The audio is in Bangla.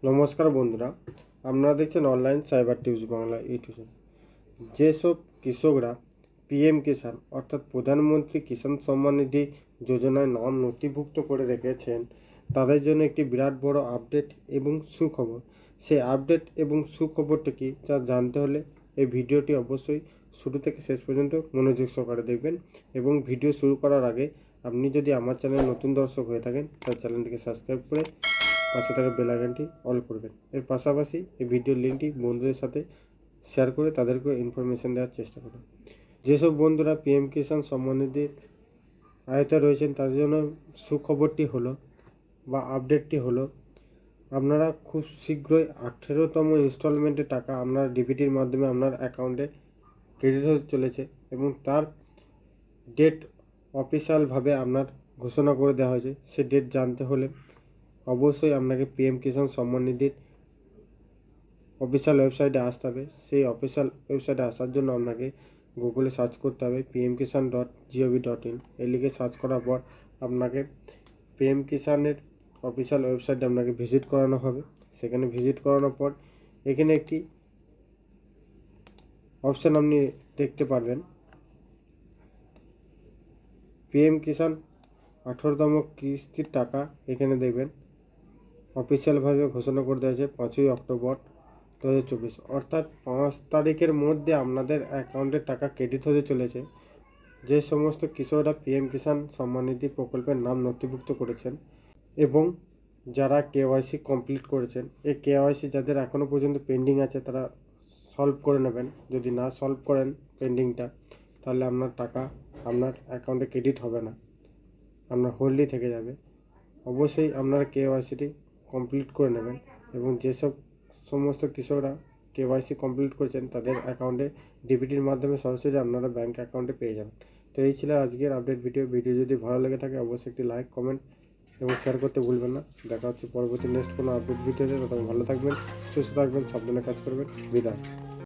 নমস্কার বন্ধুরা, আপনারা দেখছেন online cyber tips Bangla YouTube channel. যেসব কৃষকরা পিএম কিষাণ অর্থাৎ প্রধানমন্ত্রী কিষাণ সম্মান নিধি যোজনায় নাম নথিভুক্ত করে রেখেছেন, তাদের জন্য একটি বিরাট বড় আপডেট এবং সুখবর। সেই আপডেট এবং সুখবরটা কি তা জানতে হলে এই ভিডিওটি অবশ্যই শুরু থেকে শেষ পর্যন্ত মনোযোগ সহকারে দেখবেন। এবং ভিডিও শুরু করার আগে আপনি যদি আমার চ্যানেল নতুন দর্শক হয়ে থাকেন, তার চ্যানেলটিকে সাবস্ক্রাইব করে পাশে থাকা বেল আইকনটি অল করবেন। এর পাশাপাশি এই ভিডিওর লিঙ্কটি বন্ধুদের সাথে শেয়ার করে তাদেরকে ইনফরমেশন দেওয়ার চেষ্টা করুন। যেসব বন্ধুরা পিএম কিষাণ সম্মান নিধির আয়তায় রয়েছেন, তাদের জন্য সুখবরটি হলো বা আপডেটটি হলো, আপনারা খুব শীঘ্রই 18তম ইনস্টলমেন্টের টাকা আপনার ডিবিটির মাধ্যমে আপনার অ্যাকাউন্টে ক্রেডিট হতে চলেছে এবং তার ডেট অফিসিয়ালভাবে আপনার ঘোষণা করে দেওয়া হয়েছে। সে ডেট জানতে হলে অবশ্যই আপনাকে পিএম কিষাণ সম্মান নিধির অফিসিয়াল ওয়েবসাইটে আসতে হবে। সেই অফিসিয়াল ওয়েবসাইটে আসার জন্য আপনাকে গুগলে সার্চ করতে হবে pmkisan.gov.in। এই লিখে সার্চ করার পর আপনাকে পিএম কিষাণের অফিসিয়াল ওয়েবসাইটে আপনাকে ভিজিট করানো হবে। সেখানে ভিজিট করানোর পর এখানে একটি অপশান আপনি দেখতে পারবেন, পিএম কিষাণ 18তম কিস্তির টাকা। এখানে দেখবেন অফিসিয়ালভাবে ঘোষণা করে দেওয়া হয়েছে 5ই অক্টোবর 2024, অর্থাৎ 5 তারিখের মধ্যে আপনাদের অ্যাকাউন্টে টাকা ক্রেডিট হতে চলেছে। যে সমস্ত কৃষকরা পিএম কিষাণ সম্মান নিধি প্রকল্পের নাম নথিভুক্ত করেছেন এবং যারা কেওয়াইসি কমপ্লিট করেছেন, এই কেওয়াইসি যাদের এখনও পর্যন্ত পেন্ডিং আছে তারা সলভ করে নেবেন। যদি না সলভ করেন পেন্ডিংটা, তাহলে আপনার টাকা আপনার অ্যাকাউন্টে ক্রেডিট হবে না, আপনার হোল্ডই থেকে যাবে। অবশ্যই আপনারা কেওয়াইসিটি কমপ্লিট করে নেবেন এবং যেসব সমস্ত কৃষকরা কেওয়াইসি কমপ্লিট করেছেন তাদের অ্যাকাউন্টে ডিবিটির মাধ্যমে সরাসরি আপনারা ব্যাঙ্ক অ্যাকাউন্টে পেয়ে যাবেন। তো এই ছিল আজকের আপডেট ভিডিও। যদি ভালো লেগে থাকে অবশ্যই একটি লাইক, কমেন্ট এবং শেয়ার করতে ভুলবেন না। দেখা হচ্ছে পরবর্তী নেক্সট কোনো আপডেট ভিডিওতে। ততক্ষণ ভালো থাকবেন, সুস্থ থাকবেন, সাবধানে কাজ করবেন। বিদায়।